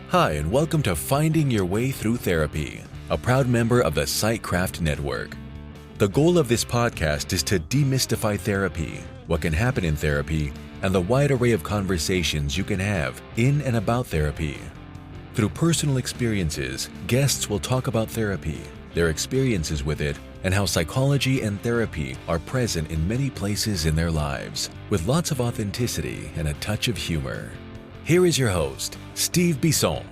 Hi, and welcome to Finding Your Way Through Therapy, a proud member of the Sightcraft Network. The goal of this podcast is to demystify therapy, what can happen in therapy, and the wide array of conversations you can have in and about therapy. Through personal experiences, guests will talk about therapy, their experiences with it, and how psychology and therapy are present in many places in their lives, with lots of authenticity and a touch of humor. Here is your host, Steve Bisson.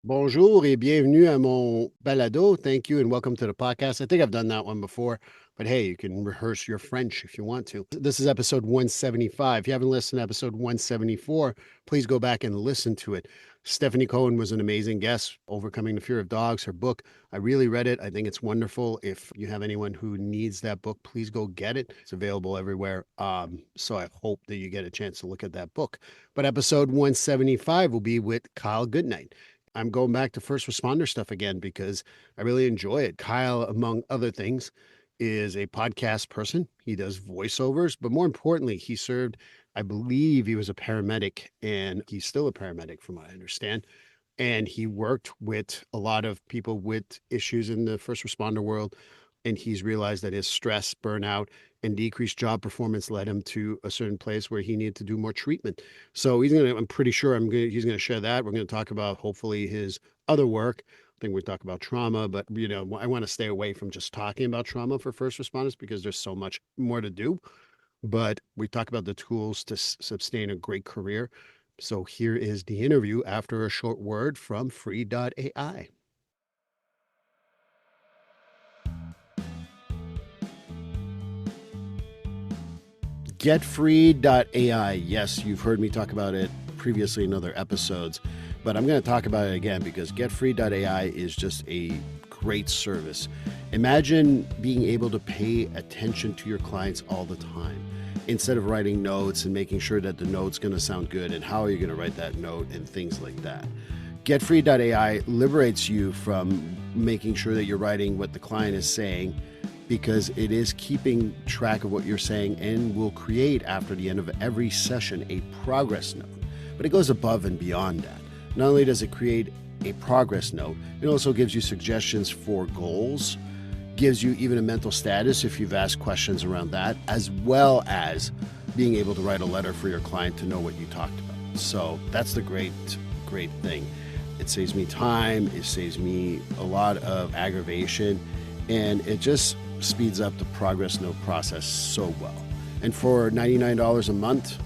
Bonjour et bienvenue à mon balado. Thank you and welcome to the podcast. I think I've done that one before, but hey, you can rehearse your French if you want to. This is episode 175. If you haven't listened to episode 174, please go back and listen to it. Stephanie Cohen was an amazing guest, Overcoming the Fear of Dogs, her book. I really read it. I think it's wonderful. If you have anyone who needs that book, please go get it. It's available everywhere. So I hope that you get a chance to look at that book. But episode 175 will be with Kyle Goodknight. I'm going back to first responder stuff again because I really enjoy it. Kyle, among other things, is a podcast person. He does voiceovers, but more importantly, he served, I believe he was a paramedic, and he's still a paramedic from what I understand. And he worked with a lot of people with issues in the first responder world. And he's realized that his stress, burnout, and decreased job performance led him to a certain place where he needed to do more treatment. So I'm pretty sure he's going to share that. We're going to talk about hopefully his other work. I think we talk about trauma, but I want to stay away from just talking about trauma for first responders because there's so much more to do. But we talk about the tools to sustain a great career. So here is the interview after a short word from free.ai. GetFree.ai. Yes, you've heard me talk about it previously in other episodes, but I'm going to talk about it again because GetFree.ai is just a great service. Imagine being able to pay attention to your clients all the time instead of writing notes and making sure that the note's going to sound good and how are you going to write that note and things like that. GetFree.ai liberates you from making sure that you're writing what the client is saying, because it is keeping track of what you're saying and will create after the end of every session a progress note. But it goes above and beyond that. Not only does it create a progress note, it also gives you suggestions for goals, gives you even a mental status if you've asked questions around that, as well as being able to write a letter for your client to know what you talked about. So that's the great thing. It saves me time, it saves me a lot of aggravation, and it just speeds up the progress note process so well. And for $99 a month,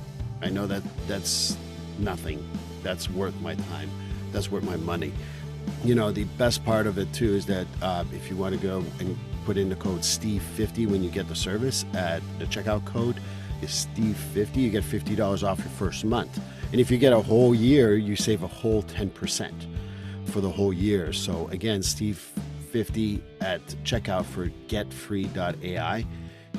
I know that that's nothing. That's worth my time. That's worth my money. The best part of it too is that if you want to go and put in the code Steve50 when you get the service, at the checkout code is Steve50, you get $50 off your first month. And if you get a whole year, you save a whole 10% for the whole year. So again, Steve50 at checkout for getfree.ai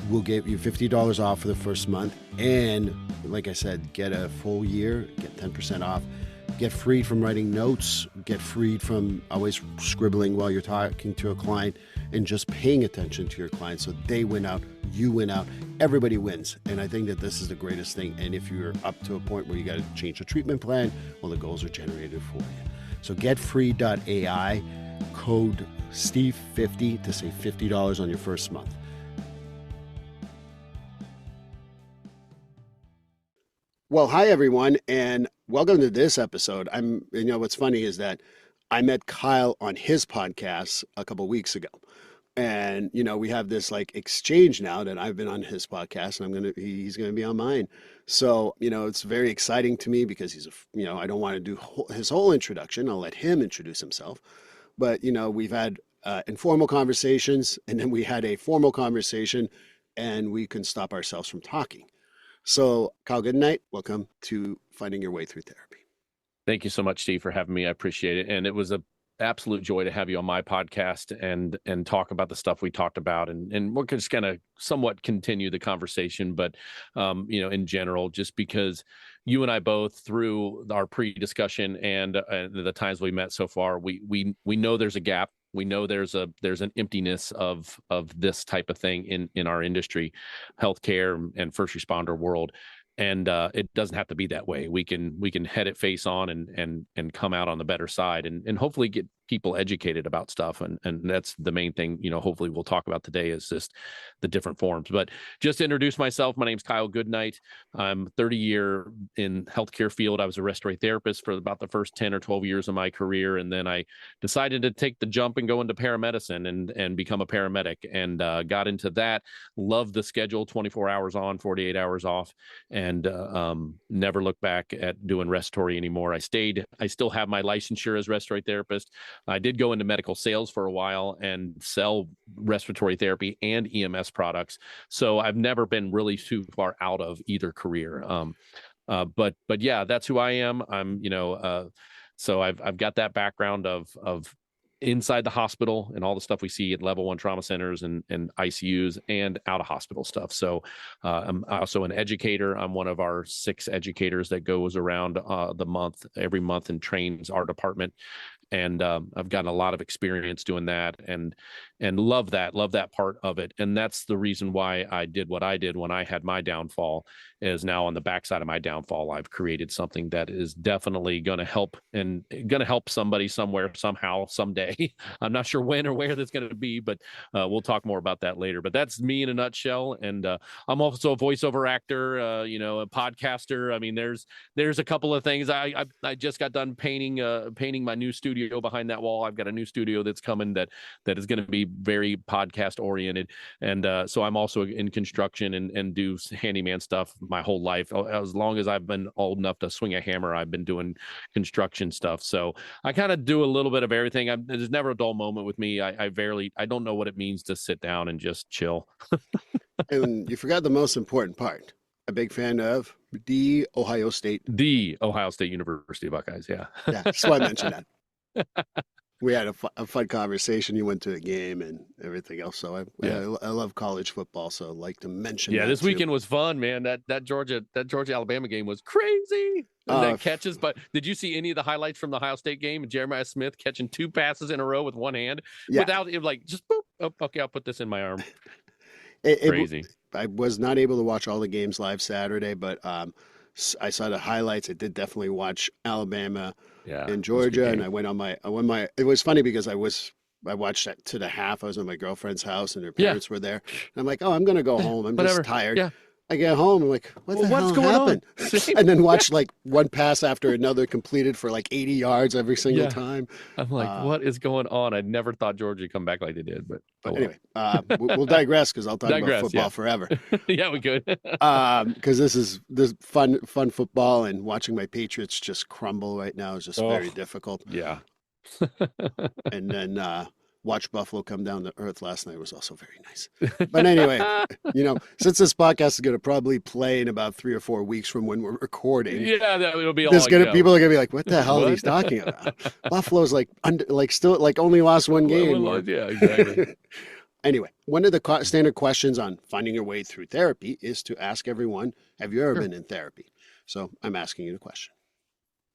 will give you $50 off for the first month. And like I said, get a full year, get 10% off, get freed from writing notes, get freed from always scribbling while you're talking to a client, and just paying attention to your client. So they win out, you win out, everybody wins. And I think that this is the greatest thing. And if you're up to a point where you got to change the treatment plan, well, the goals are generated for you. So getfree.ai, code Steve50 to save $50 on your first month. Well, hi everyone, and welcome to this episode. What's funny is that I met Kyle on his podcast a couple weeks ago. And, we have this exchange now that I've been on his podcast and he's going to be on mine. So, it's very exciting to me because I don't want to do his whole introduction. I'll let him introduce himself. But, we've had informal conversations, and then we had a formal conversation, and we couldn't stop ourselves from talking. So, Kyle Goodknight, welcome to Finding Your Way Through Therapy. Thank you so much, Steve, for having me. I appreciate it. And it was an absolute joy to have you on my podcast and talk about the stuff we talked about. And we're just going to somewhat continue the conversation, but, in general, just because you and I both, through our pre-discussion and the times we met so far, we know there's a gap. We know there's an emptiness of this type of thing in our industry, healthcare and first responder world. and it doesn't have to be that way. We can head it face on and come out on the better side, and hopefully get people educated about stuff. And that's the main thing, hopefully we'll talk about today, is just the different forms. But just to introduce myself, my name's Kyle Goodknight. I'm 30-year in healthcare field. I was a respiratory therapist for about the first 10 or 12 years of my career. And then I decided to take the jump and go into paramedicine and become a paramedic, and got into that. Loved the schedule, 24 hours on, 48 hours off, and never looked back at doing respiratory anymore. I still have my licensure as respiratory therapist. I did go into medical sales for a while and sell respiratory therapy and EMS products. So I've never been really too far out of either career. But yeah, that's who I am. I'm, so I've got that background of inside the hospital and all the stuff we see at level 1 trauma centers and ICUs and out of hospital stuff. So I'm also an educator. I'm one of our 6 educators that goes around every month and trains our department. And I've gotten a lot of experience doing that, and love that part of it. And that's the reason why I did what I did when I had my downfall. Is now on the backside of my downfall, I've created something that is definitely going to help, and going to help somebody somewhere, somehow, someday. I'm not sure when or where that's going to be, but we'll talk more about that later. But that's me in a nutshell. And I'm also a voiceover actor, a podcaster. I mean, there's a couple of things. I just got done painting my new studio behind that wall. I've got a new studio that's coming that is going to be very podcast oriented. And so I'm also in construction and do handyman stuff my whole life. As long as I've been old enough to swing a hammer, I've been doing construction stuff. So I kind of do a little bit of everything. There's never a dull moment with me. I don't know what it means to sit down and just chill. And you forgot the most important part. A big fan of the Ohio State University Buckeyes. Yeah. Yeah, that's why I mentioned that. We had a fun conversation. You went to a game and everything else. So I love college football. So I'd like to mention. Yeah, that this too. weekend was fun, man. That Georgia Alabama game was crazy. And that catches. But did you see any of the highlights from the Ohio State game? Jeremiah Smith catching 2 passes in a row with one hand without it, like just boop. Oh, okay, I'll put this in my arm. Crazy. I was not able to watch all the games live Saturday, but I saw the highlights. I did definitely watch Alabama and Georgia, and I went on my. It was funny because I watched that to the half. I was at my girlfriend's house, and her parents were there. And I'm like, oh, I'm gonna go home. I'm just tired. Yeah. I get home, I'm like, what's going happened? And then watch like one pass after another completed for like 80 yards every single time. I'm like, what is going on? I never thought Georgia would come back like they did. But anyway, we'll digress because I'll talk about football forever. Yeah, we could. Because this is fun football, and watching my Patriots just crumble right now is just very difficult. Yeah. And then watch Buffalo come down to earth last night was also very nice. But anyway, since this podcast is going to probably play in about 3 or 4 weeks from when we're recording. Yeah, it'll be all people are going to be like, what the hell are he talking about? Buffalo's still only lost one game. Yeah, exactly. Anyway, one of the standard questions on finding your way through therapy is to ask everyone, have you ever been in therapy? So I'm asking you the question.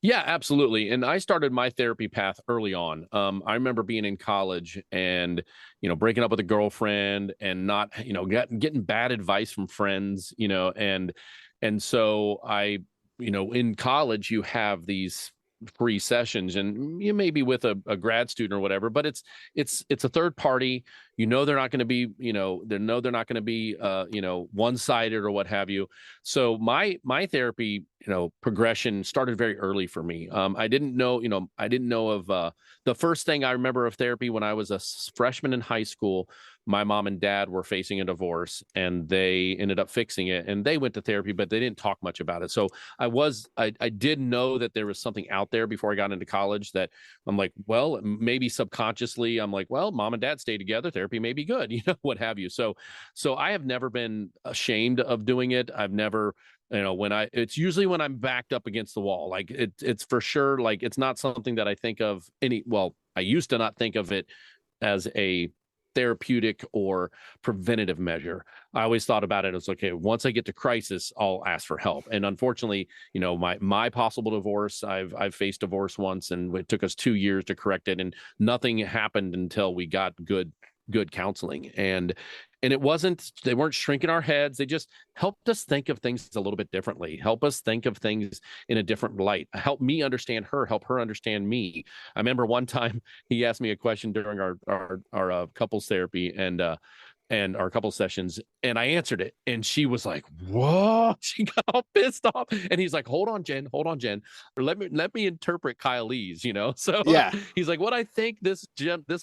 Yeah, absolutely. And I started my therapy path early on. I remember being in college and, breaking up with a girlfriend and not, getting bad advice from friends, and so I, in college, you have these free sessions, and you may be with a grad student or whatever, but it's a third party. They're not going to be, they're not going to be, one-sided or what have you. So my therapy, progression started very early for me. I didn't know of the first thing I remember of therapy when I was a freshman in high school. My mom and dad were facing a divorce, and they ended up fixing it, and they went to therapy, but they didn't talk much about it. So I did know that there was something out there before I got into college that I'm like, well, maybe subconsciously I'm like, well, mom and dad stay together, therapy may be good, what have you. So I have never been ashamed of doing it. I've never, it's usually when I'm backed up against the wall, like it's for sure, like it's not something that I think of I used to not think of it as a therapeutic or preventative measure. I always thought about it as, okay, once I get to crisis, I'll ask for help. And unfortunately, my possible divorce, I've faced divorce once, and it took us 2 years to correct it, and nothing happened until we got good good counseling. And it wasn't, they weren't shrinking our heads. They just helped us think of things a little bit differently, help us think of things in a different light, help me understand her, help her understand me. I remember one time he asked me a question during our couples therapy and our couple sessions, and I answered it, and she was like, "Whoa!" She got all pissed off, and he's like, "Hold on, Jen, or let me interpret Kylie's." So Yeah. he's like, "What I think this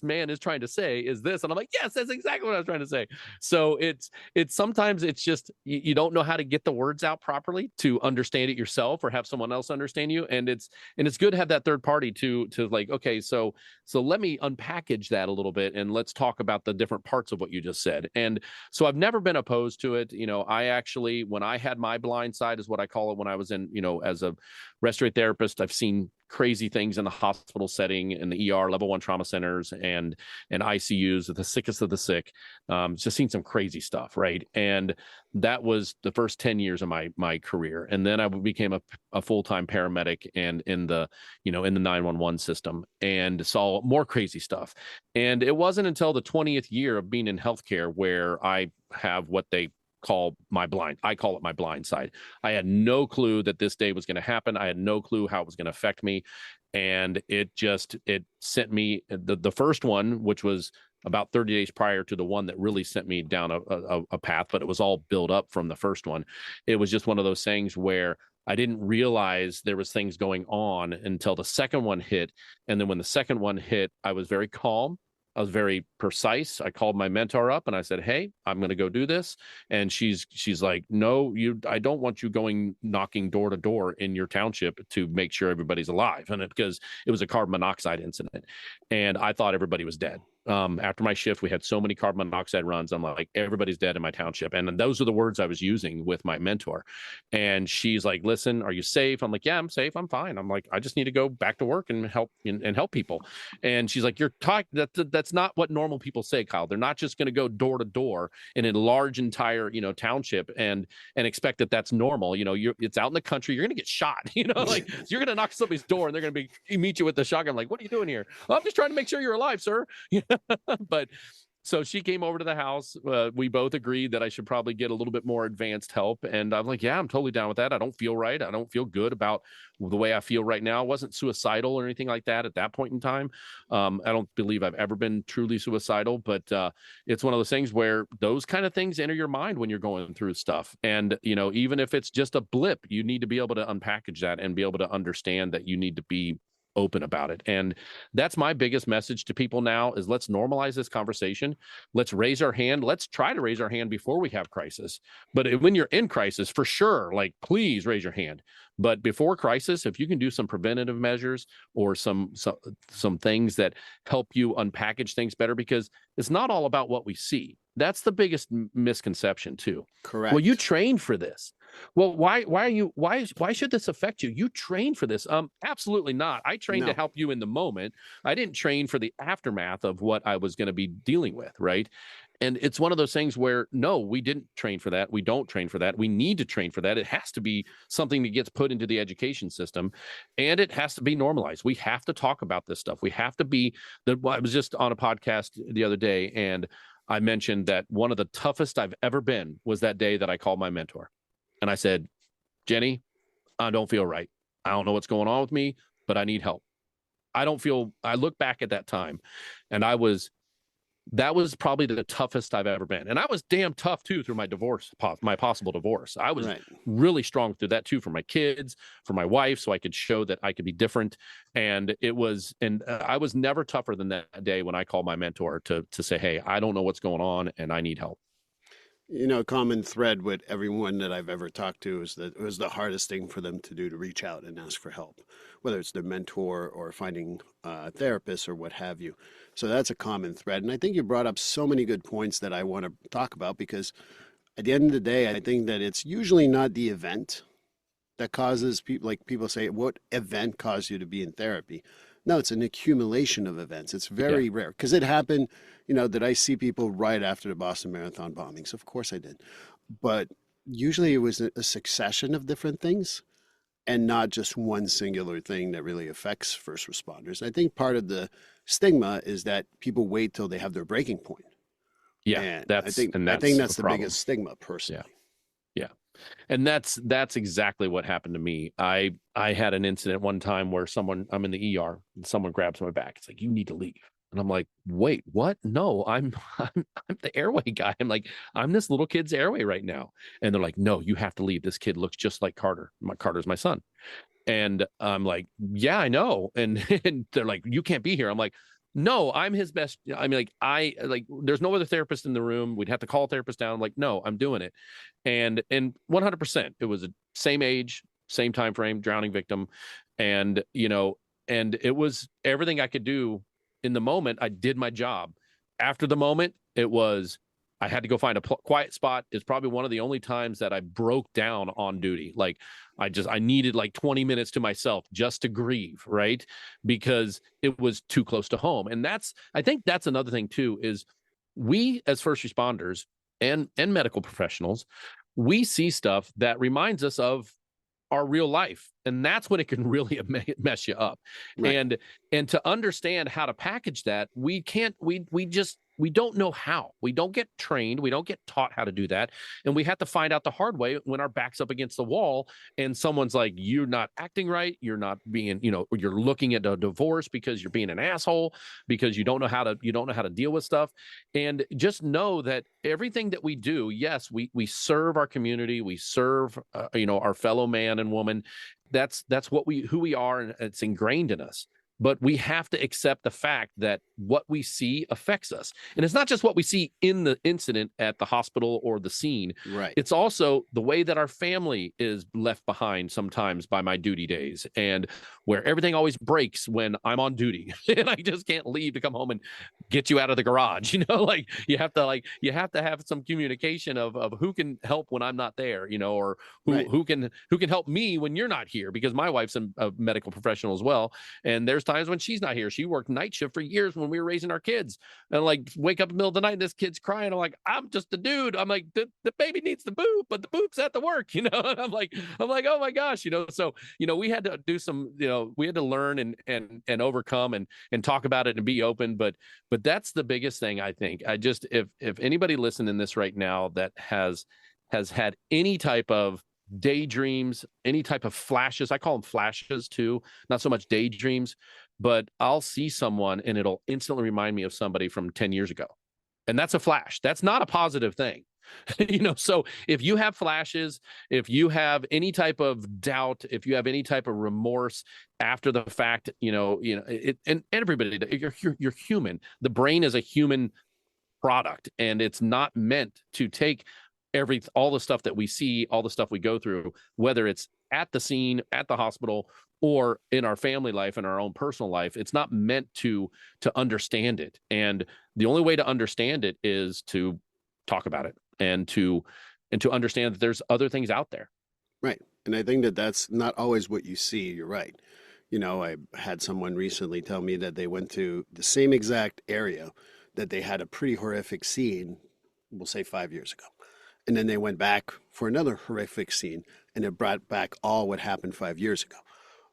man is trying to say is this," and I'm like, "Yes, that's exactly what I was trying to say." So it's sometimes it's just you don't know how to get the words out properly to understand it yourself or have someone else understand you, and it's good to have that third party to like, okay, so let me unpackage that a little bit and let's talk about the different parts of what you just said. And so I've never been opposed to it. I actually, when I had my blind side, is what I call it, when I was in, as a respiratory therapist, I've seen crazy things in the hospital setting, in the ER, level 1 trauma centers, and ICUs, the sickest of the sick. Just seen some crazy stuff, right? And that was the first 10 years of my career. And then I became a full-time paramedic and in the 911 system, and saw more crazy stuff. And it wasn't until the 20th year of being in healthcare where I have what they call I call it my blind side. I had no clue that this day was going to happen. I had no clue how it was going to affect me. And it sent me the first one, which was about 30 days prior to the one that really sent me down a path, but it was all built up from the first one. It was just one of those things where I didn't realize there was things going on until the second one hit. And then when the second one hit, I was very calm. I was very precise. I called my mentor up and I said, "Hey, I'm going to go do this." And she's like, "No, I don't want you going knocking door to door in your township to make sure everybody's alive." And because it was a carbon monoxide incident, and I thought everybody was dead. After my shift, we had so many carbon monoxide runs. I'm like, everybody's dead in my township. And those are the words I was using with my mentor. And she's like, "Listen, are you safe?" I'm like, "Yeah, I'm safe. I'm fine." I'm like, "I just need to go back to work and help people." And she's like, "You're talking, that's not what normal people say, Kyle. They're not just going to go door to door in a large entire, township and expect that that's normal. It's out in the country. You're going to get shot, like you're going to knock somebody's door and they're going to meet you with the shotgun. Like, what are you doing here?" "I'm just trying to make sure you're alive, sir." But so she came over to the house. We both agreed that I should probably get a little bit more advanced help. And I'm like, "Yeah, I'm totally down with that. I don't feel right. I don't feel good about the way I feel right now." I wasn't suicidal or anything like that at that point in time. I don't believe I've ever been truly suicidal, but it's one of those things where those kind of things enter your mind when you're going through stuff. And, even if it's just a blip, you need to be able to unpackage that and be able to understand that you need to be open about it. And that's my biggest message to people now is let's normalize this conversation. Let's raise our hand. Let's try to raise our hand before we have crisis. But when you're in crisis, for sure, like, please raise your hand. But before crisis, if you can do some preventative measures or some things that help you unpackage things better, because it's not all about what we see. That's the biggest misconception too. Correct. Well, you trained for this. Well, why should this affect you? You trained for this. Absolutely not. I trained to help you in the moment. I didn't train for the aftermath of what I was going to be dealing with, right? And it's one of those things where, no, we didn't train for that. We don't train for that. We need to train for that. It has to be something that gets put into the education system, and it has to be normalized. We have to talk about this stuff. We have to be I was just on a podcast the other day, and I mentioned that one of the toughest I've ever been was that day that I called my mentor. And I said, "Jenny, I don't feel right. I don't know what's going on with me, but I need help. I look back at that time, and that was probably the toughest I've ever been." And I was damn tough too through my possible divorce. I was really strong through that too, for my kids, for my wife, so I could show that I could be different. And I was never tougher than that day when I called my mentor to say, "Hey, I don't know what's going on and I need help." A common thread with everyone that I've ever talked to is that it was the hardest thing for them to do, to reach out and ask for help, whether it's their mentor or finding a therapist or what have you. So that's a common thread. And I think you brought up so many good points that I want to talk about, because at the end of the day, I think that it's usually not the event that causes people, like people say, "What event caused you to be in therapy?" No, it's an accumulation of events. It's very rare, because it happened, did I see people right after the Boston Marathon bombings? Of course I did. But usually it was a succession of different things and not just one singular thing that really affects first responders. I think part of the stigma is that people wait till they have their breaking point. Yeah, And I that's think and I think that's a that's the problem. biggest stigma Yeah. personally. Yeah. And that's exactly what happened to me. I had an incident one time where I'm in the ER and someone grabs my back. It's like, you need to leave. And I'm like, wait, what? No, I'm the airway guy. I'm like, I'm this little kid's airway right now. And they're like, no, you have to leave. This kid looks just like Carter. Carter's my son. And I'm like, yeah, I know. And and they're like, you can't be here. I'm like, no, I'm his best. I mean, like, there's no other therapist in the room. We'd have to call a therapist down. I'm like, no, I'm doing it. And 100%, it was the same age, same time frame, drowning victim. And, and it was everything I could do in the moment. I did my job. After the moment, it was, I had to go find a quiet spot. It's probably one of the only times that I broke down on duty. Like, I needed like 20 minutes to myself just to grieve, right? Because it was too close to home. And I think that's another thing too, is we as first responders and medical professionals, we see stuff that reminds us of our real life, and that's when it can really mess you up. Right. And to understand how to package that, we don't know how. We don't get trained, we don't get taught how to do that, and we have to find out the hard way when our back's up against the wall and someone's like, you're not acting right, you're not being, you're looking at a divorce because you're being an asshole, because you don't know how to deal with stuff. And just know that everything that we do, yes, we serve our community, we serve our fellow man and woman. That's who we are, and it's ingrained in us. But we have to accept the fact that what we see affects us. And it's not just what we see in the incident at the hospital or the scene. Right. It's also the way that our family is left behind sometimes by my duty days, and where everything always breaks when I'm on duty and I just can't leave to come home and get you out of the garage. Like, you have to have some communication of who can help when I'm not there, or who can help me when you're not here, because my wife's a medical professional as well. And there's times when she's not here. She worked night shift for years when we were raising our kids, and like, wake up in the middle of the night and this kid's crying. I'm like, I'm just a dude. I'm like, the baby needs the boob, but the boob's at the work, And I'm like, oh my gosh, So, we had to do some, we had to learn and overcome and talk about it and be open. But that's the biggest thing, I think. If anybody listening to this right now that has had any type of daydreams, any type of flashes, I call them flashes too, not so much daydreams, but I'll see someone and it'll instantly remind me of somebody from 10 years ago. And that's a flash. That's not a positive thing. So if you have flashes, if you have any type of doubt, if you have any type of remorse after the fact, and everybody, you're human. The brain is a human product, and it's not meant to take all the stuff that we see, all the stuff we go through, whether it's at the scene, at the hospital, or in our family life and our own personal life. It's not meant to understand it. And the only way to understand it is to talk about it and to understand that there's other things out there. Right. And I think that that's not always what you see. You're right. I had someone recently tell me that they went to the same exact area that they had a pretty horrific scene, we'll say 5 years ago. And then they went back for another horrific scene, and it brought back all what happened 5 years ago.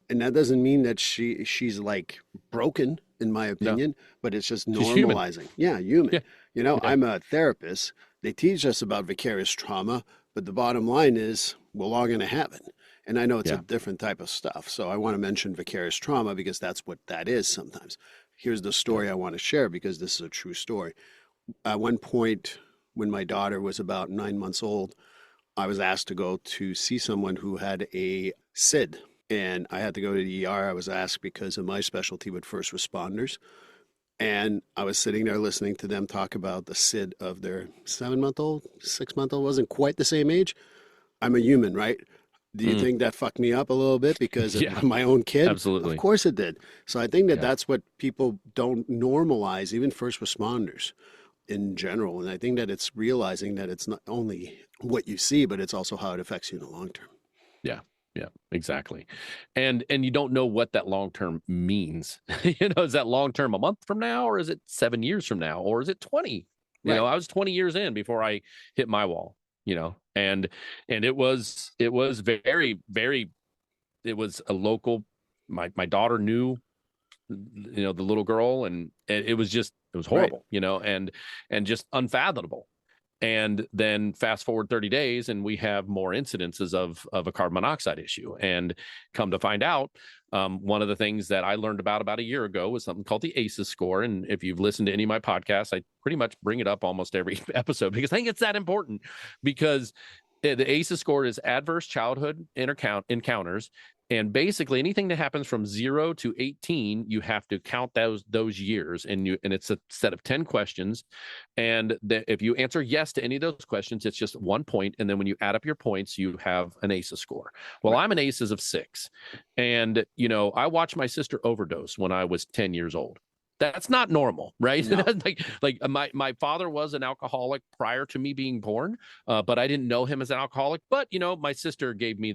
And that doesn't mean that she's like broken, in my opinion, but it's just normalizing. Yeah, human. Yeah. I'm a therapist. They teach us about vicarious trauma, but the bottom line is we're all going to have it. And I know it's a different type of stuff. So I want to mention vicarious trauma because that's what that is sometimes. Here's the story I want to share because this is a true story. At one point, when my daughter was about 9 months old, I was asked to go to see someone who had a SID. And I had to go to the ER. I was asked because of my specialty with first responders. And I was sitting there listening to them talk about the SID of their 7-month-old, 6-month-old, wasn't quite the same age. I'm a human, right? Do you think that fucked me up a little bit because of my own kid? Absolutely. Of course it did. So I think that that's what people don't normalize, even first responders in general. And I think that it's realizing that it's not only what you see, but it's also how it affects you in the long term. Yeah. Yeah, exactly. And you don't know what that long term means. Is that long term a month from now, or is it 7 years from now, or is it 20? Right. I was 20 years in before I hit my wall, and it was very, very, it was a local, my daughter knew, the little girl, and it was just It was horrible, and just unfathomable. And then fast forward 30 days and we have more incidences of a carbon monoxide issue. And come to find out, one of the things that I learned about a year ago was something called the ACEs score. And if you've listened to any of my podcasts, I pretty much bring it up almost every episode because I think it's that important, because the ACEs score is adverse childhood encounters. And basically anything that happens from 0 to 18, you have to count those years, and it's a set of 10 questions. And if you answer yes to any of those questions, it's just 1 point. And then when you add up your points, you have an ACEs score. Well, I'm an ACEs of 6. And, I watched my sister overdose when I was 10 years old. That's not normal, right? No. like my father was an alcoholic prior to me being born, but I didn't know him as an alcoholic. But my sister gave me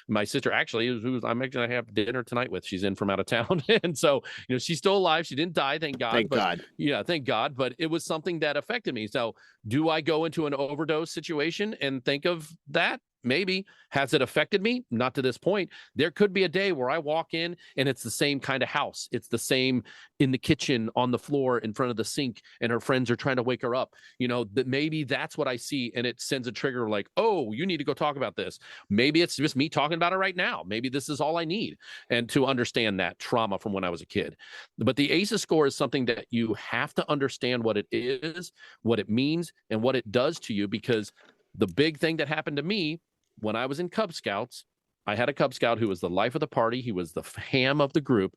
my sister actually, who I'm actually gonna have dinner tonight with. She's in from out of town, and so she's still alive. She didn't die, thank God. God. Yeah, thank God. But it was something that affected me. So, do I go into an overdose situation and think of that? Maybe. Has it affected me? Not to this point. There could be a day where I walk in and it's the same kind of house. It's the same in the kitchen, on the floor, in front of the sink, and her friends are trying to wake her up. That maybe that's what I see, and it sends a trigger like, oh, you need to go talk about this. Maybe it's just me talking about it right now. Maybe this is all I need, and to understand that trauma from when I was a kid. But the ACEs score is something that you have to understand what it is, what it means, and what it does to you, because the big thing that happened to me when I was in Cub Scouts, I had a Cub Scout who was the life of the party. He was the ham of the group,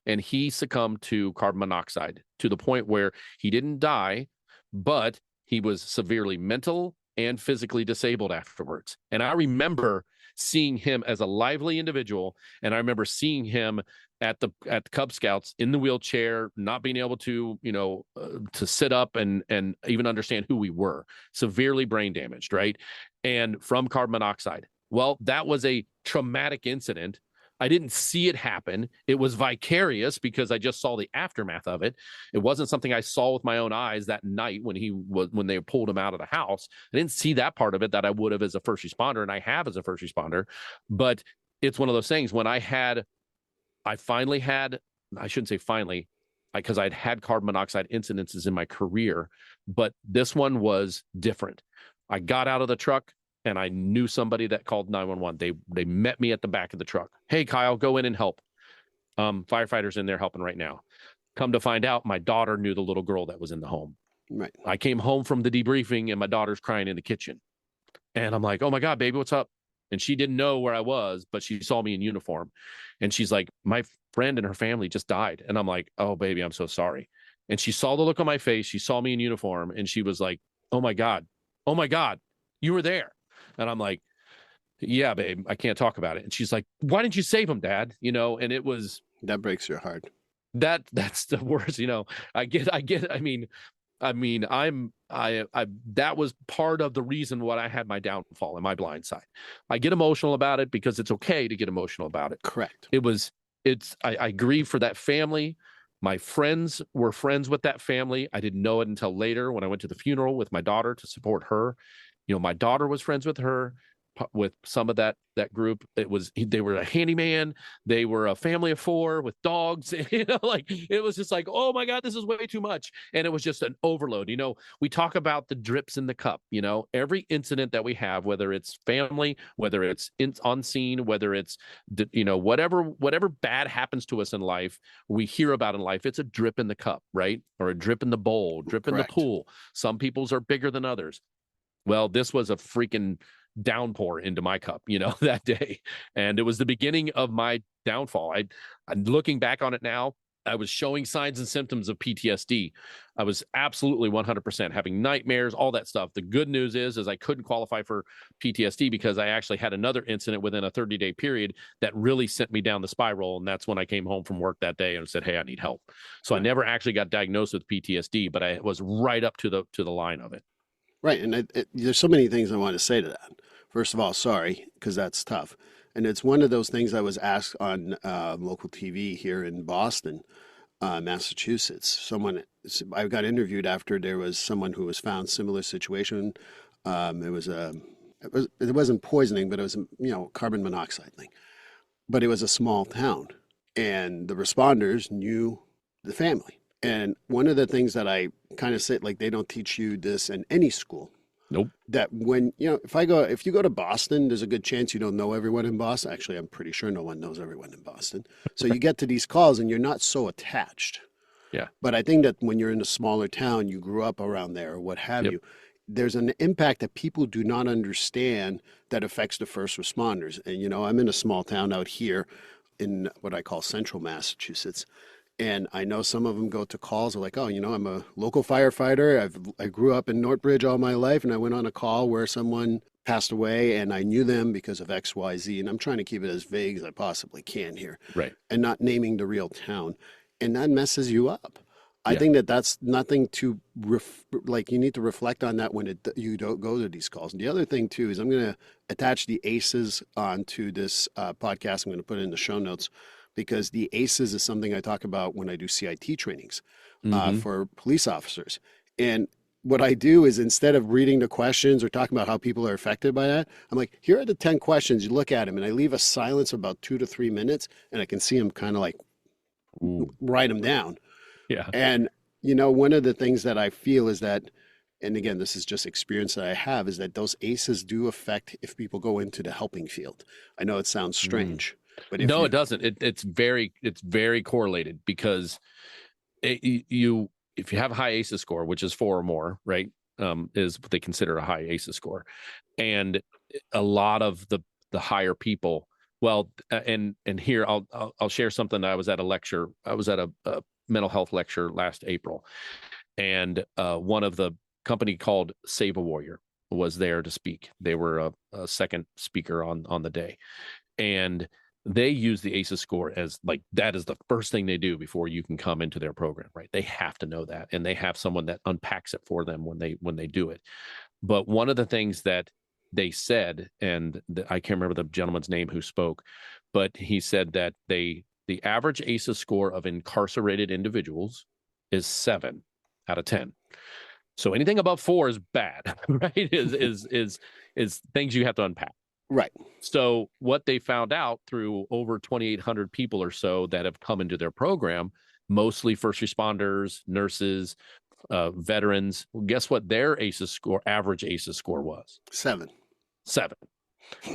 and he succumbed to carbon monoxide to the point where he didn't die, but he was severely mental and physically disabled afterwards. And I remember seeing him as a lively individual, and I remember seeing him at the Cub Scouts in the wheelchair, not being able to, to sit up and even understand who we were, severely brain damaged, right? And from carbon monoxide. Well, that was a traumatic incident. I didn't see it happen. It was vicarious because I just saw the aftermath of it. It wasn't something I saw with my own eyes that night when they pulled him out of the house. I didn't see that part of it that I would have as a first responder, and I have as a first responder. But it's one of those things when I finally had, I shouldn't say finally, because I'd had carbon monoxide incidences in my career, but this one was different. I got out of the truck and I knew somebody that called 911. They met me at the back of the truck. Hey, Kyle, go in and help. Firefighters in there helping right now. Come to find out, my daughter knew the little girl that was in the home. Right. I came home from the debriefing and my daughter's crying in the kitchen. And I'm like, oh my God, baby, what's up? And she didn't know where I was, but she saw me in uniform. And she's like, my friend and her family just died. And I'm like, oh, baby, I'm so sorry. And she saw the look on my face. She saw me in uniform and she was like, oh my God, you were there. And I'm like, yeah, babe, I can't talk about it. And she's like, why didn't you save him, Dad? And it was. That breaks your heart. That's the worst, that was part of the reason why I had my downfall and my blind side. I get emotional about it because it's okay to get emotional about it. Correct. I grieve for that family. My friends were friends with that family. I didn't know it until later when I went to the funeral with my daughter to support her. My daughter was friends with her, with some of that group. They were a handyman. They were a family of 4 with dogs. It was just like, oh my God, this is way too much. And it was just an overload. We talk about the drips in the cup. Every incident that we have, whether it's family, whether it's on scene, whether it's whatever bad happens to us in life, we hear about in life, it's a drip in the cup, right? Or a drip in the bowl, drip in the pool. Some people's are bigger than others. Well, this was a freaking downpour into my cup, that day. And it was the beginning of my downfall. I'm looking back on it now, I was showing signs and symptoms of PTSD. I was absolutely 100% having nightmares, all that stuff. The good news is I couldn't qualify for PTSD because I actually had another incident within a 30-day period that really sent me down the spiral. And that's when I came home from work that day and said, hey, I need help. So I never actually got diagnosed with PTSD, but I was right up to the line of it. Right. And there's so many things I want to say to that. First of all, sorry, because that's tough. And it's one of those things I was asked on local TV here in Boston, Massachusetts. I got interviewed after there was someone who was found similar situation. It wasn't poisoning, but it was carbon monoxide thing. But it was a small town, and the responders knew the family. And one of the things that I kind of say, like, they don't teach you this in any school. Nope. That when, if you go to Boston, there's a good chance you don't know everyone in Boston. Actually, I'm pretty sure no one knows everyone in Boston. So you get to these calls and you're not so attached. Yeah. But I think that when you're in a smaller town, you grew up around there or what have Yep. you, there's an impact that people do not understand that affects the first responders. And, I'm in a small town out here in what I call central Massachusetts. And I know some of them go to calls, they're like, oh, I'm a local firefighter. I grew up in Northbridge all my life, and I went on a call where someone passed away and I knew them because of XYZ. And I'm trying to keep it as vague as I possibly can here. Right. And not naming the real town. And that messes you up. I Yeah. think that that's nothing to you need to reflect on that when you don't go to these calls. And the other thing too is I'm going to attach the ACEs onto this podcast. I'm going to put it in the show notes because the ACEs is something I talk about when I do CIT trainings for police officers. And what I do is instead of reading the questions or talking about how people are affected by that, I'm like, here are the 10 questions. You look at them, and I leave a silence of about 2 to 3 minutes, and I can see them kind of like write them down. Yeah. And, one of the things that I feel is that, and again, this is just experience that I have, is that those ACEs do affect if people go into the helping field. I know it sounds strange, but No, it doesn't. It's very correlated because if you have a high ACEs score, which is 4 or more, right, is what they consider a high ACEs score, and a lot of the higher people. Well, and here I'll share something. I was at a lecture. I was at a mental health lecture last April, and one of the company called Save a Warrior was there to speak. They were a second speaker on the day, and they use the ACEs score as like that is the first thing they do before you can come into their program, right? They have to know that, and they have someone that unpacks it for them when they do it. But one of the things that they said, and I can't remember the gentleman's name who spoke, but he said that the average ACEs score of incarcerated individuals is 7 out of 10. So anything above 4 is bad, right? Is things you have to unpack. Right. So what they found out through over 2,800 people or so that have come into their program, mostly first responders, nurses, veterans, well, guess what their ACEs score, average ACEs score was? 7.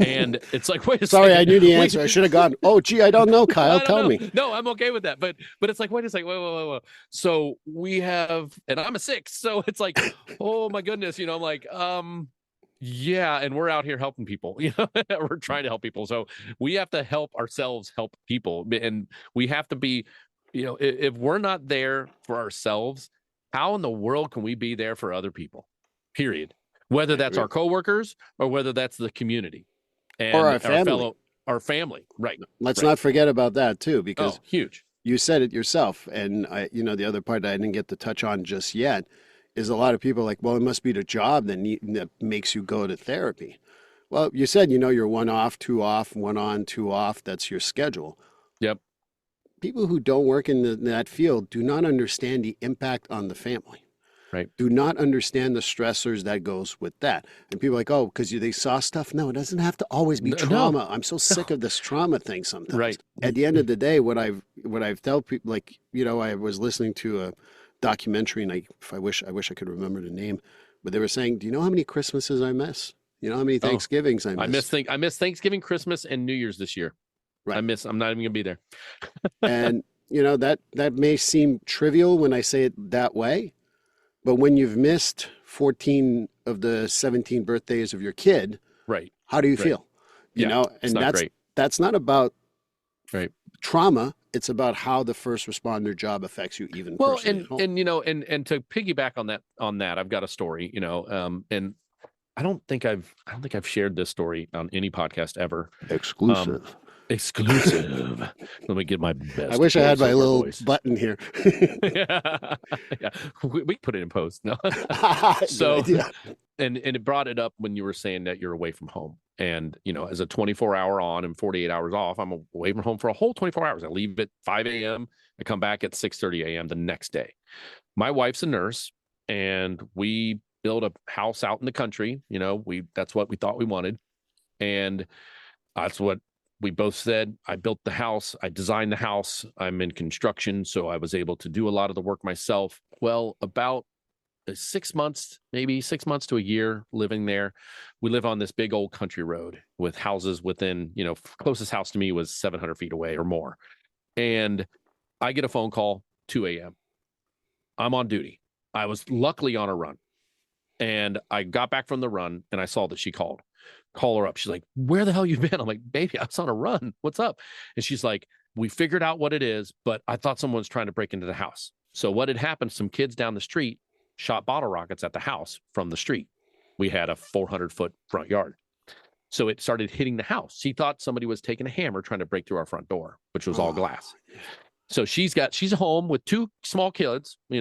And it's like, wait a Sorry, second. I knew the answer. I should have gone, oh, gee, I don't know, Kyle. Tell me. No, I'm okay with that. But it's like, wait a second. Whoa. So we have, and I'm a 6. So it's like, oh my goodness. I'm like, yeah. And we're out here helping people, we're trying to help people. So we have to help ourselves help people. And we have to be, if we're not there for ourselves, how in the world can we be there for other people? Period. Whether that's our coworkers or whether that's the community and or our family. Our family. Right. Let's not forget about that too, because huge. You said it yourself. And the other part that I didn't get to touch on just yet is a lot of people are like, well, it must be the job that makes you go to therapy. Well, you said, you're 1 off, 2 off, 1 on, 2 off. That's your schedule. Yep. People who don't work in that field do not understand the impact on the family. Right. Do not understand the stressors that goes with that. And people are like, oh, because they saw stuff. No, it doesn't have to always be trauma. No. I'm so sick of this trauma thing sometimes. Right. At the end of the day, what I've told people, like, I was listening to a documentary, and I wish I could remember the name, but they were saying, do you know how many Christmases I miss? You know how many Thanksgivings I miss? I miss Thanksgiving, Christmas, and New Year's this year. Right. I'm not even gonna be there. And that may seem trivial when I say it that way, but when you've missed 14 of the 17 birthdays of your kid, right? How do you feel? And that's not about trauma. It's about how the first responder job affects you even personally at home. And to piggyback on that, I've got a story, and I don't think I've shared this story on any podcast ever. Exclusive. Let me get my best. I wish I had my little button here. yeah. We can put it in post. No. So, and it brought it up when you were saying that you're away from home, and as a 24-hour on and 48 hours off, I'm away from home for a whole 24 hours. I leave at 5 a.m. I come back at 6:30 a.m. the next day. My wife's a nurse, and we built a house out in the country. That's what we thought we wanted, and that's what we both said, I built the house, I designed the house, I'm in construction, so I was able to do a lot of the work myself. Well, about 6 months, maybe 6 months to a year living there, we live on this big old country road with houses within, closest house to me was 700 feet away or more. And I get a phone call, 2 a.m. I'm on duty. I was luckily on a run. And I got back from the run and I saw that she called. Call her up. She's like, where the hell you been? I'm like, baby, I was on a run. What's up? And she's like, we figured out what it is, but I thought someone was trying to break into the house. So what had happened, some kids down the street shot bottle rockets at the house from the street. We had a 400-foot front yard. So it started hitting the house. She thought somebody was taking a hammer trying to break through our front door, which was all glass. So she's home with 2 small kids. I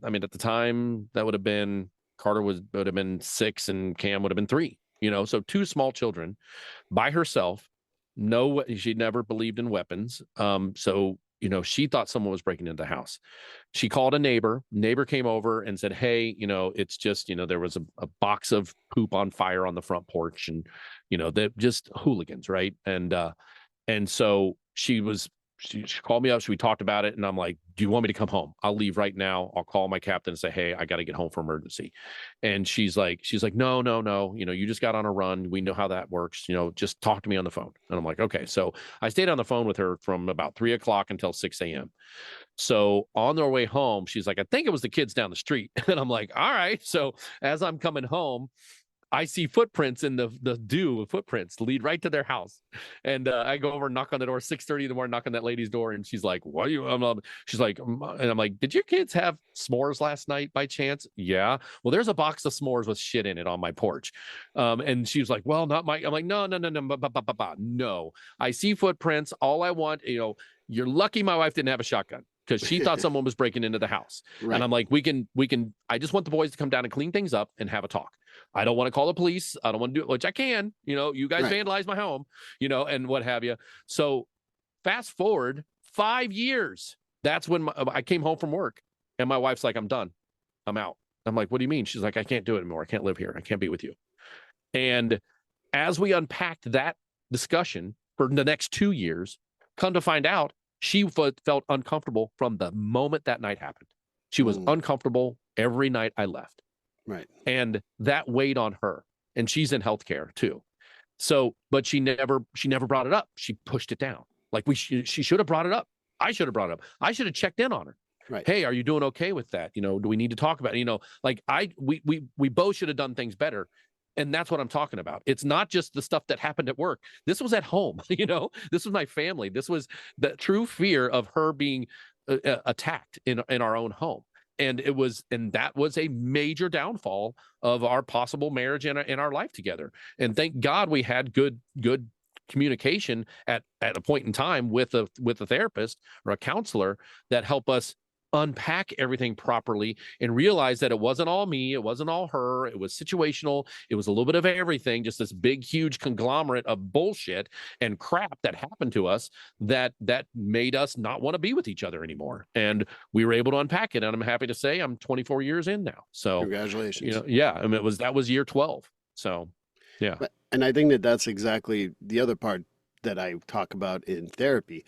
mean, at the time that would have been, Carter would have been 6 and Cam would have been 3, so 2 small children by herself. No, she never believed in weapons. So, she thought someone was breaking into the house. She called a neighbor. Neighbor came over and said, hey, it's just, there was a box of poop on fire on the front porch and, they're just hooligans. Right. And so she called me up. So we talked about it. And I'm like, do you want me to come home? I'll leave right now. I'll call my captain and say, hey, I got to get home for emergency. And she's like, no. You just got on a run. We know how that works. Just talk to me on the phone. And I'm like, okay. So I stayed on the phone with her from about 3 o'clock until 6 a.m. So on their way home, she's like, I think it was the kids down the street. And I'm like, all right. So as I'm coming home, I see footprints in the dew of footprints lead right to their house. And I go over and knock on the door, 6:30 in the morning, knock on that lady's door. And she's like, what are you, she's like, and I'm like, did your kids have s'mores last night by chance? Yeah. Well, there's a box of s'mores with shit in it on my porch. And she was like, well, not my, I'm like, no. No, I see footprints. All I want, you're lucky my wife didn't have a shotgun, because she thought someone was breaking into the house. Right. And I'm like, we can, I just want the boys to come down and clean things up and have a talk. I don't want to call the police. I don't want to do it, which I can, you guys vandalized my home, and what have you. So fast forward 5 years. That's when I came home from work and my wife's like, I'm done. I'm out. I'm like, what do you mean? She's like, I can't do it anymore. I can't live here. I can't be with you. And as we unpacked that discussion for the next 2 years, come to find out, she felt uncomfortable from the moment that night happened. She was uncomfortable every night I left. Right. And that weighed on her. And she's in healthcare too. So, but she never brought it up. She pushed it down. Like she should have brought it up. I should have brought it up. I should have checked in on her. Right. Hey, are you doing okay with that? Do we need to talk about it? Like we both should have done things better. And that's what I'm talking about. It's not just the stuff that happened at work. This was at home. This was my family. This was the true fear of her being attacked in our own home. And that was a major downfall of our possible marriage and our life together. And thank God we had good communication at a point in time with a therapist or a counselor that helped us unpack everything properly and realize that it wasn't all me, it wasn't all her, it was situational, it was a little bit of everything, just this big huge conglomerate of bullshit and crap that happened to us that made us not want to be with each other anymore. And we were able to unpack it, and I'm happy to say I'm 24 years in now. So congratulations. I mean, that was year 12. So yeah. And I think that's exactly the other part that I talk about in therapy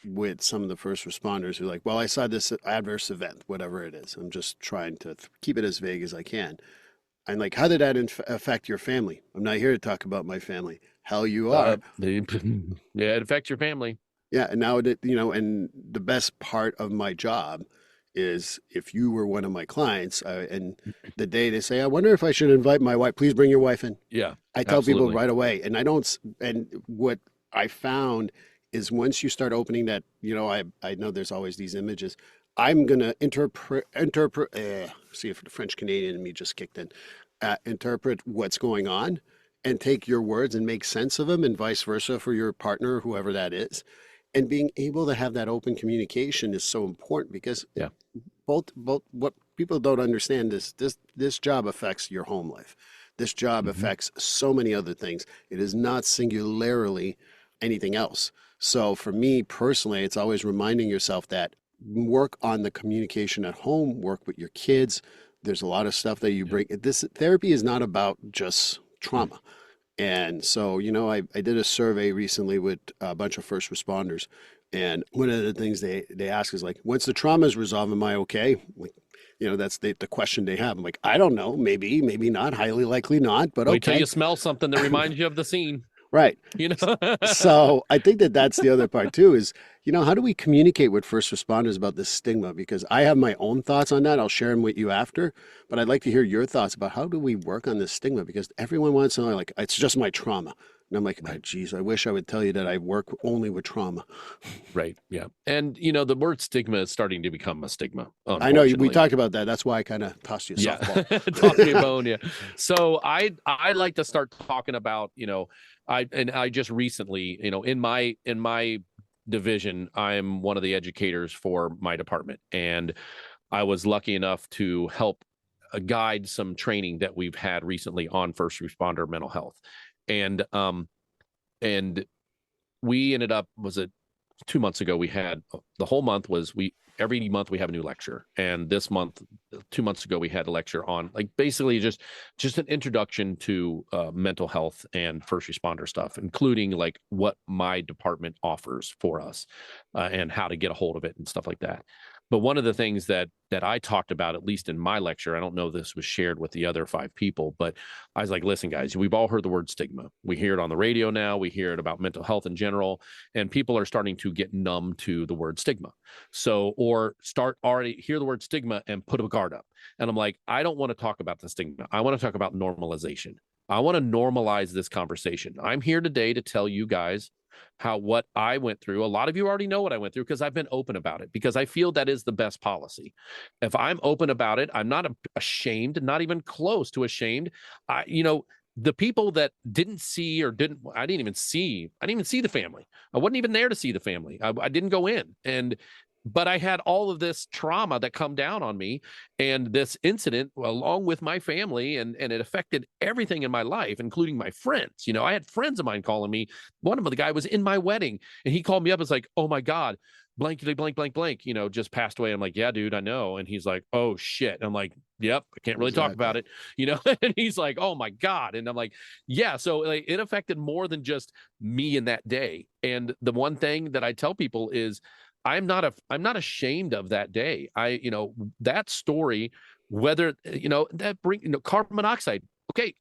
with some of the first responders who are like, well, I saw this adverse event, whatever it is. I'm just trying to keep it as vague as I can. I'm like, how did that affect your family? I'm not here to talk about my family. Hell, you are. It affects your family. Yeah. And now, and the best part of my job is if you were one of my clients and the day they say, I wonder if I should invite my wife, please bring your wife in. Yeah. I tell people right away. And what I found is once you start opening that, I know there's always these images. I'm going to see if the French Canadian in me just kicked in, interpret what's going on and take your words and make sense of them, and vice versa for your partner, whoever that is. And being able to have that open communication is so important, because both what people don't understand is this job affects your home life. This job affects so many other things. It is not singularly anything else. So for me personally, it's always reminding yourself that work on the communication at home, work with your kids. There's a lot of stuff that you bring. This therapy is not about just trauma. And so, I did a survey recently with a bunch of first responders. And one of the things they ask is like, once the trauma is resolved, am I okay? Like, that's the question they have. I'm like, I don't know. Maybe, maybe not. Highly likely not, but Wait till okay. you smell something that reminds you of the scene, Right. you know? So I think that's the other part too is, how do we communicate with first responders about this stigma? Because I have my own thoughts on that. I'll share them with you after, but I'd like to hear your thoughts about how do we work on this stigma? Because everyone wants to know, like, it's just my trauma. And I'm like, oh, geez, I wish I would tell you that I work only with trauma. Right. Yeah. And, the word stigma is starting to become a stigma. I know we talked about that. That's why I kind of tossed you a softball. Toss me a bone. Yeah. So I like to start talking about, I just recently, in my division, I'm one of the educators for my department. And I was lucky enough to help guide some training that we've had recently on first responder mental health. And we ended up, was it 2 months ago, we had the whole month was every month we have a new lecture. And this month, 2 months ago, we had a lecture on like basically just an introduction to mental health and first responder stuff, including like what my department offers for us and how to get a hold of it and stuff like that. But one of the things that I talked about, at least in my lecture, I don't know if this was shared with the other 5 people, but I was like, listen, guys, we've all heard the word stigma. We hear it on the radio now. We hear it about mental health in general, and people are starting to get numb to the word stigma. So, or start already hear the word stigma and put a guard up. And I'm like, I don't want to talk about the stigma. I want to talk about normalization. I want to normalize this conversation. I'm here today to tell you guys what I went through. A lot of you already know what I went through because I've been open about it, because I feel that is the best policy. If I'm open about it, I'm not ashamed, not even close to ashamed. The people that didn't see or I didn't even see the family. I wasn't even there to see the family. I didn't go in. But I had all of this trauma that come down on me, and this incident along with my family, and it affected everything in my life, including my friends. I had friends of mine calling me. One of them, the guy was in my wedding, and he called me up. It's like, oh my God, blankety blank, blank, blank, just passed away. I'm like, yeah, dude, I know. And he's like, oh shit. And I'm like, yep, I can't really talk about it, and he's like, oh my God. And I'm like, yeah. So like, it affected more than just me in that day. And the one thing that I tell people is, I'm not ashamed of that day. That story, whether, carbon monoxide. Okay.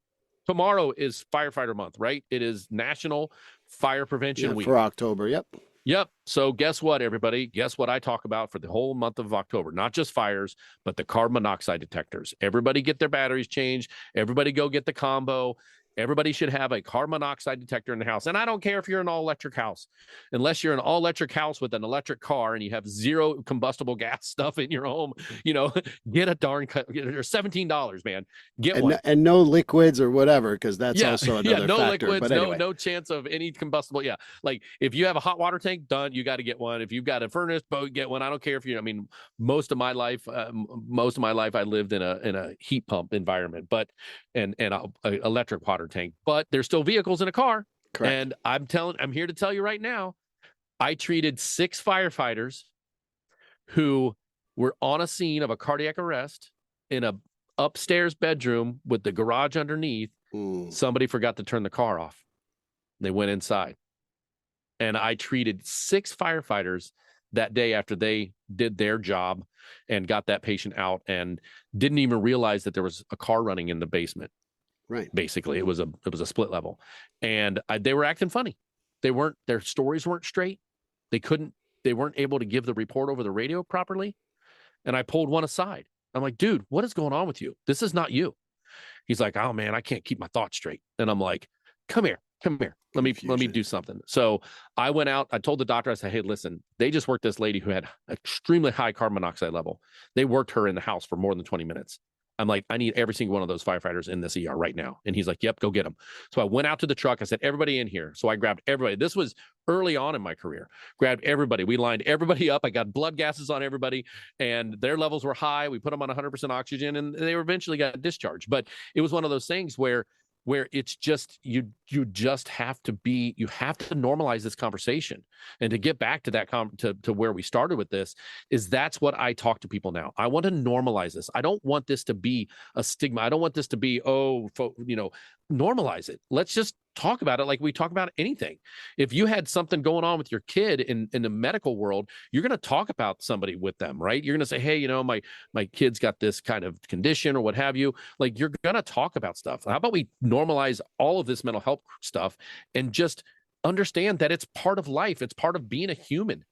Tomorrow is firefighter month, right? It is National Fire Prevention Week. For October. Yep. Yep. So guess what, everybody? Guess what I talk about for the whole month of October? Not just fires, but the carbon monoxide detectors. Everybody get their batteries changed. Everybody go get the combo. Everybody should have a carbon monoxide detector in the house. And I don't care if you're an all-electric house. Unless you're an all-electric house with an electric car and you have zero combustible gas stuff in your home, get a darn cut. They're $17, man. Get one. And no liquids or whatever, because that's also another no factor. Liquids, but anyway. no chance of any combustible. Yeah. Like if you have a hot water tank, done, you got to get one. If you've got a furnace, get one. I don't care if most of my life I lived in a heat pump environment, but and a electric water tank, but there's still vehicles in a car. Correct. And I'm here to tell you right now, I treated 6 firefighters who were on a scene of a cardiac arrest in a upstairs bedroom with the garage underneath. Somebody forgot to turn the car off. They went inside. And I treated 6 firefighters that day after they did their job and got that patient out, and didn't even realize that there was a car running in the basement. Right. Basically, it was a split level, and they were acting funny. Their stories weren't straight. They weren't able to give the report over the radio properly. And I pulled one aside. I'm like, dude, what is going on with you? This is not you. He's like, oh man, I can't keep my thoughts straight. And I'm like, come here. Let me do something. So I went out. I told the doctor, I said, hey, listen, they just worked this lady who had extremely high carbon monoxide level. They worked her in the house for more than 20 minutes. I'm like, I need every single one of those firefighters in this ER right now. And he's like, yep, go get them. So I went out to the truck. I said, everybody in here. So I grabbed everybody. This was early on in my career. Grabbed everybody. We lined everybody up. I got blood gases on everybody, and their levels were high. We put them on 100% oxygen, and they eventually got discharged. But it was one of those things where it's just you just have to normalize this conversation. And to get back to that to where we started with this, is that's what I talk to people now. I want to normalize this. I don't want this to be a stigma. I don't want this to be normalize it. Let's just talk about it like we talk about anything. If you had something going on with your kid in the medical world, you're going to talk about somebody with them, right? You're going to say, hey, my kid's got this kind of condition or what have you. Like, you're going to talk about stuff. How about we normalize all of this mental health stuff and just understand that it's part of life. It's part of being a human.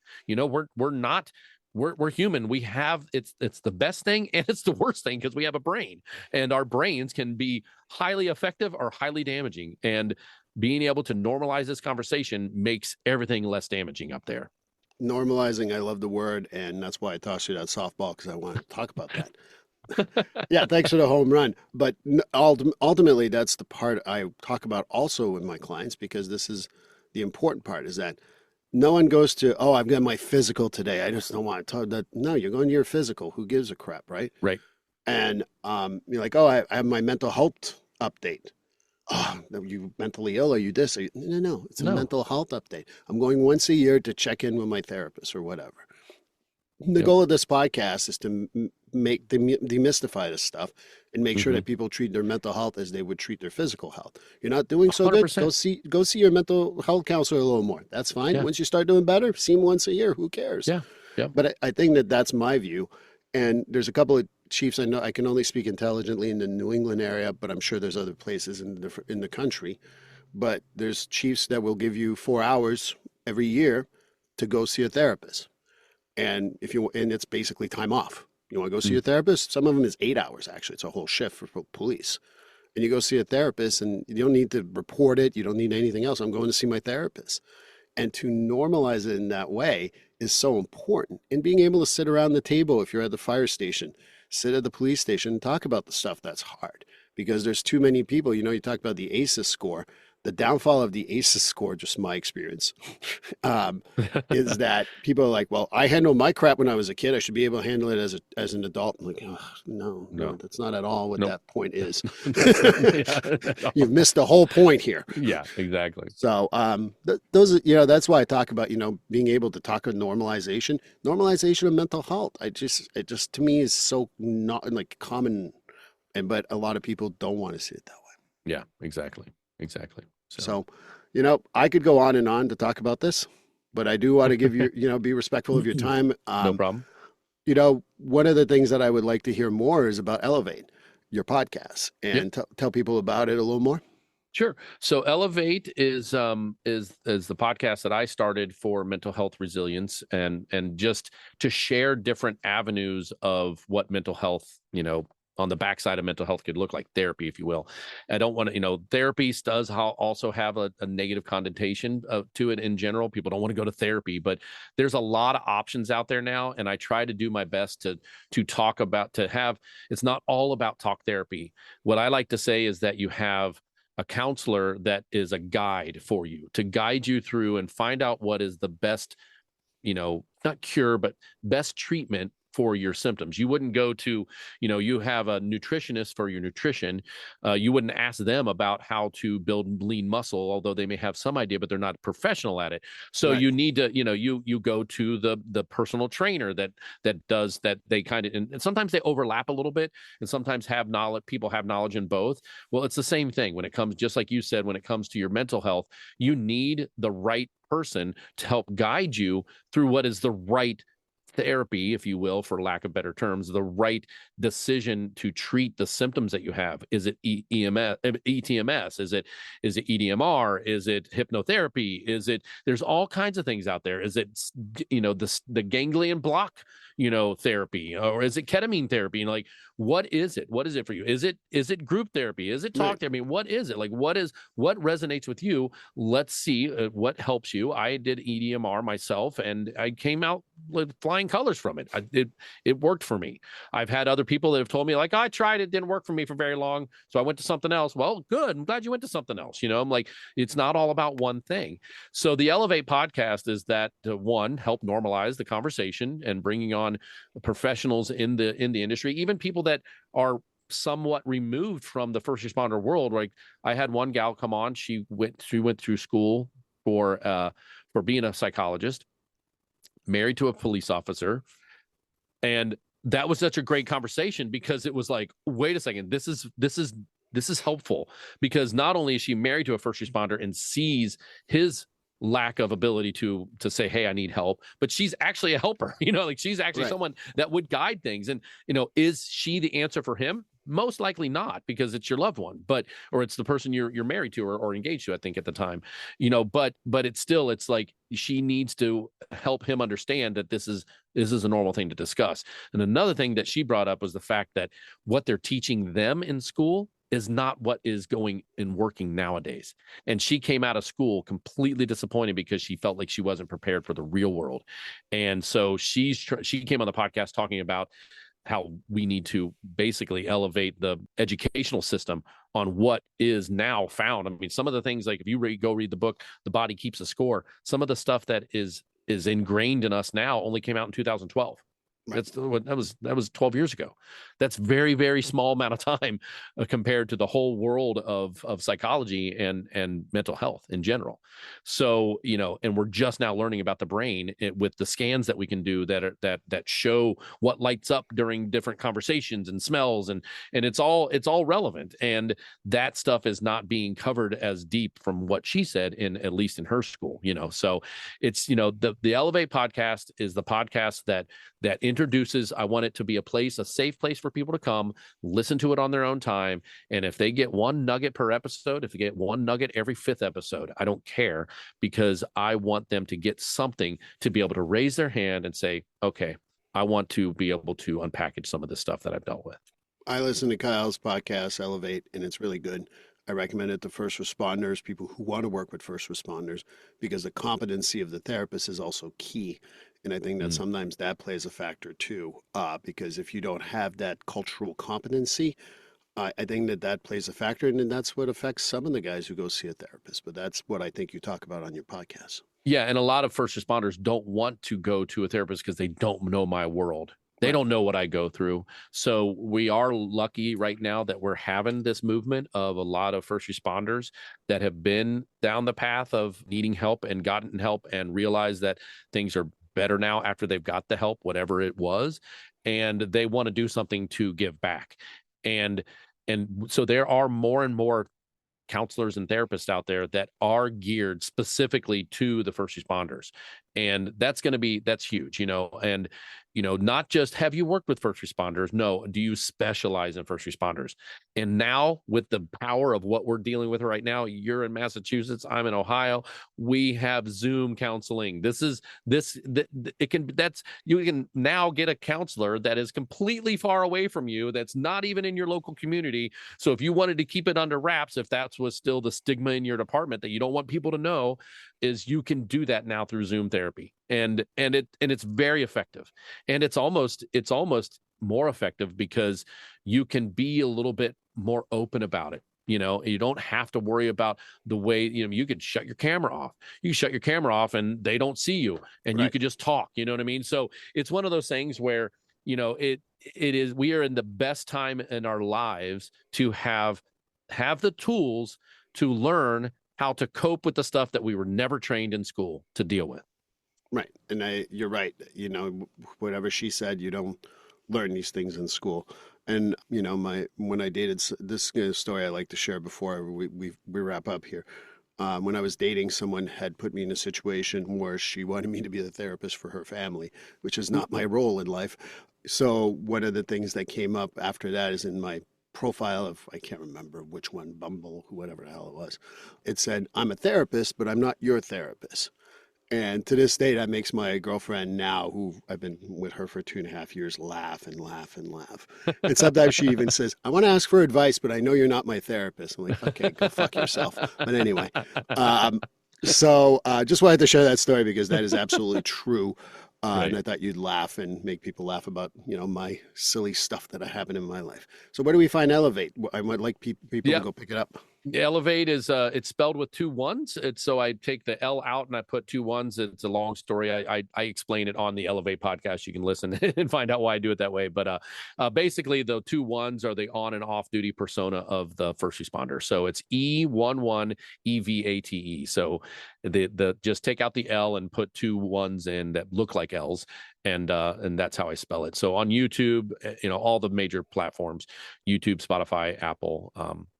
We're human. We have it's the best thing and it's the worst thing because we have a brain, and our brains can be highly effective or highly damaging. And being able to normalize this conversation makes everything less damaging up there. Normalizing, I love the word, and that's why I tossed you that softball, because I want to talk about that. Yeah, thanks for the home run. But ultimately, that's the part I talk about also with my clients, because this is the important part, is that no one goes to, oh, I've got my physical today, I just don't want to talk that. No, you're going to your physical. Who gives a crap, right? Right. And you're like, oh, I have my mental health update. Oh, are you mentally ill? Are you this? No, it's a mental health update. I'm going once a year to check in with my therapist or whatever. The goal of this podcast is to demystify this stuff and make sure that people treat their mental health as they would treat their physical health. You're not doing so 100%. good. Go see your mental health counselor a little more. That's fine. Yeah. Once you start doing better, see him once a year. Who cares? Yeah. But I think that's my view. And there's a couple of chiefs I know. I can only speak intelligently in the New England area, but I'm sure there's other places in the country. But there's chiefs that will give you 4 hours every year to go see a therapist. And it's basically time off. You want to go see your therapist? Some of them is 8 hours, actually. It's a whole shift for police. And you go see a therapist, and you don't need to report it. You don't need anything else. I'm going to see my therapist. And to normalize it in that way is so important. And being able to sit around the table, if you're at the fire station, sit at the police station and talk about the stuff that's hard. Because there's too many people. You talk about the ACEs score. The downfall of the ACEs score, just my experience, is that people are like, well, I handled my crap when I was a kid. I should be able to handle it as an adult. I'm like, oh, no, that's not at all what that point is. You've missed the whole point here. Yeah, exactly. So that's why I talk about, being able to talk about normalization of mental health. It just to me is so not like common, but a lot of people don't want to see it that way. Yeah, exactly. So, I could go on and on to talk about this, but I do want to give you, be respectful of your time. No problem. One of the things that I would like to hear more is about Elevate, your podcast, and tell people about it a little more. Sure. So Elevate is the podcast that I started for mental health resilience and just to share different avenues of what mental health, on the backside of mental health could look like, therapy, if you will. I don't want to, therapy does also have a negative connotation to it in general. People don't want to go to therapy, but there's a lot of options out there now. And I try to do my best to talk about, it's not all about talk therapy. What I like to say is that you have a counselor that is a guide for you to guide you through and find out what is the best, not cure, but best treatment for your symptoms. You wouldn't go to, you have a nutritionist for your nutrition. You wouldn't ask them about how to build lean muscle, although they may have some idea, but they're not professional at it. So you need to, you go to the personal trainer that does that. They kind of, and sometimes they overlap a little bit, and sometimes people have knowledge in both. Well, it's the same thing when it comes, just like you said, when it comes to your mental health, you need the right person to help guide you through what is the right therapy, if you will, for lack of better terms, the right decision to treat the symptoms that you have. Is it ETMS? Is it EDMR? Is it hypnotherapy? There's all kinds of things out there. Is it, the ganglion block, therapy, or is it ketamine therapy? And what is it? What is it for you? Is it group therapy? Is it talk therapy? What is it? What resonates with you? Let's see what helps you. I did EDMR myself, and I came out with flying colors from it. It worked for me. I've had other people that have told me, I tried it, didn't work for me for very long, so I went to something else. Well, good. I'm glad you went to something else. I'm like, it's not all about one thing. So the Elevate podcast is that one, help normalize the conversation and bringing on professionals in the industry, even people that are somewhat removed from the first responder world. Like I had one gal come on, she went through school for being a psychologist, married to a police officer. And that was such a great conversation because it was like, wait a second, this is this is helpful, because not only is she married to a first responder and sees his lack of ability to say, hey, I need help, but she's actually a helper, like she's actually Right. someone that would guide things. And, is she the answer for him? Most likely not, because it's your loved one, or it's the person you're married to or engaged to, I think, at the time, but it's like she needs to help him understand that this is a normal thing to discuss. And another thing that she brought up was the fact that what they're teaching them in school is not what is going and working nowadays. And she came out of school completely disappointed because she felt like she wasn't prepared for the real world. And so she came on the podcast talking about how we need to basically elevate the educational system on what is now found. I mean, some of the things, like if you go read the book, The Body Keeps a Score, some of the stuff that is ingrained in us now only came out in 2012. Right. That was 12 years ago. That's very, very small amount of time compared to the whole world of psychology and mental health in general. So, and we're just now learning about the brain with the scans that we can do that show what lights up during different conversations and smells, and it's all relevant. And that stuff is not being covered as deep from what she said at least in her school. So it's the Elevate podcast is the podcast that introduces. I want it to be a safe place for people to come, listen to it on their own time. And if they get one nugget per episode, if they get one nugget every 5th episode, I don't care, because I want them to get something to be able to raise their hand and say, okay, I want to be able to unpackage some of the stuff that I've dealt with. I listen to Kyle's podcast, Elevate, and it's really good. I recommend it to first responders, people who want to work with first responders, because the competency of the therapist is also key. And I think that sometimes that plays a factor too, because if you don't have that cultural competency, I think that plays a factor. And that's what affects some of the guys who go see a therapist. But that's what I think you talk about on your podcast. Yeah. And a lot of first responders don't want to go to a therapist because they don't know my world. They don't know what I go through. So we are lucky right now that we're having this movement of a lot of first responders that have been down the path of needing help and gotten help and realized that things are better now after they've got the help, whatever it was, and they want to do something to give back. And so there are more and more counselors and therapists out there that are geared specifically to the first responders. And that's huge, and, not just have you worked with first responders? No. Do you specialize in first responders? And now with the power of what we're dealing with right now, you're in Massachusetts, I'm in Ohio. We have Zoom counseling. You can now get a counselor that is completely far away from you. That's not even in your local community. So if you wanted to keep it under wraps, if that was still the stigma in your department that you don't want people to know, is you can do that now through Zoom therapy. And it's very effective. And it's almost more effective because you can be a little bit more open about it. You don't have to worry about the way, you could shut your camera off. You shut your camera off and they don't see you, and you could just talk, you know what I mean? So it's one of those things where, it is, we are in the best time in our lives to have the tools to learn how to cope with the stuff that we were never trained in school to deal with. Right. And you're right. Whatever she said, you don't learn these things in school. And, when I dated, this story I like to share before we wrap up here. When I was dating, someone had put me in a situation where she wanted me to be the therapist for her family, which is not my role in life. So one of the things that came up after that is in my profile of, I can't remember which one, Bumble, whatever the hell it was. It said, I'm a therapist, but I'm not your therapist. And to this day, that makes my girlfriend now, who I've been with her for 2.5 years, laugh and laugh and laugh. And sometimes she even says, I want to ask for advice, but I know you're not my therapist. I'm like, okay, go fuck yourself. But anyway, so just wanted to share that story because that is absolutely true. Right. And I thought you'd laugh and make people laugh about, my silly stuff that happened in my life. So where do we find Elevate? I would like people to go pick it up. Elevate is it's spelled with 2 1s. So I take the L out and I put 2 1s. It's a long story. I explain it on the Elevate podcast. You can listen and find out why I do it that way. But basically the 2 1s are the on and off duty persona of the first responder. So it's E11 EVATE. So the just take out the L and put 2 1s in that look like L's. and that's how I spell it. So on YouTube, all the major platforms, YouTube, Spotify, Apple,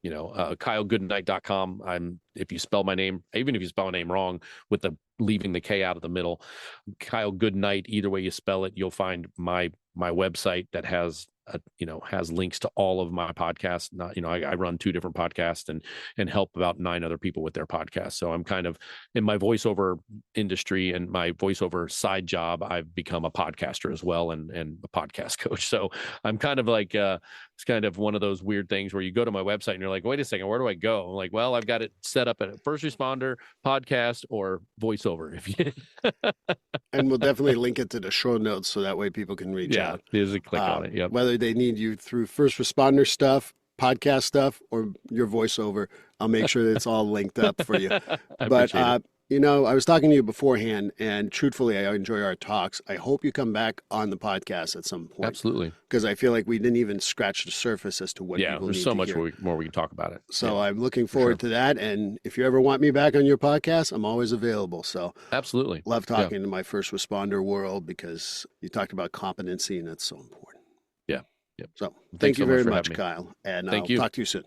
KyleGoodknight.com. If you spell my name, even if you spell my name wrong with leaving the K out of the middle, Kyle Goodknight, either way you spell it, you'll find my website that has links to all of my podcasts. I run 2 different podcasts and help about 9 other people with their podcasts. So I'm kind of in my voiceover industry and my voiceover side job, I've become a podcaster as well and a podcast coach. So I'm kind of like, it's kind of one of those weird things where you go to my website and you're like, wait a second, where do I go? I'm like, well, I've got it set up at a first responder, podcast, or voiceover. And we'll definitely link it to the show notes so that way people can reach out. Yeah, there's a click on it. Yep. Whether they need you through first responder stuff, podcast stuff, or your voiceover, I'll make sure that it's all linked up for you. But I was talking to you beforehand, and truthfully, I enjoy our talks. I hope you come back on the podcast at some point. Absolutely. Because I feel like we didn't even scratch the surface as to what people need to hear. Yeah, there's so much more we can talk about it. So I'm looking forward to that. And if you ever want me back on your podcast, I'm always available. So absolutely. Love talking to my first responder world because you talked about competency, and that's so important. Yeah. Yep. So thank you very much, Kyle. And I'll talk to you soon.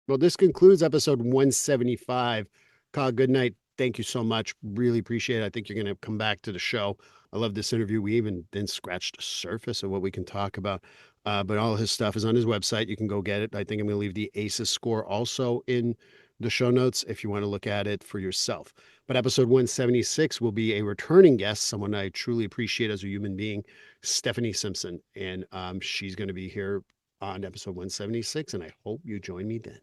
Well, this concludes episode 175. Kyle Goodknight, thank you so much. Really appreciate it. I think you're going to come back to the show. I love this interview. We even then scratched the surface of what we can talk about. But all his stuff is on his website. You can go get it. I think I'm going to leave the ACEs score also in the show notes if you want to look at it for yourself. But episode 176 will be a returning guest, someone I truly appreciate as a human being, Stephanie Simpson. And she's going to be here on episode 176. And I hope you join me then.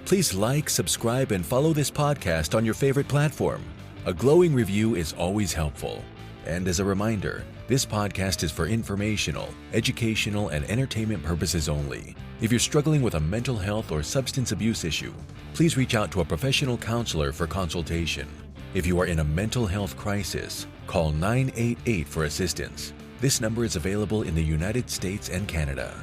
Please like, subscribe, and follow this podcast on your favorite platform. A glowing review is always helpful. And as a reminder, this podcast is for informational, educational, and entertainment purposes only. If you're struggling with a mental health or substance abuse issue, please reach out to a professional counselor for consultation. If you are in a mental health crisis, call 988 for assistance. This number is available in the United States and Canada.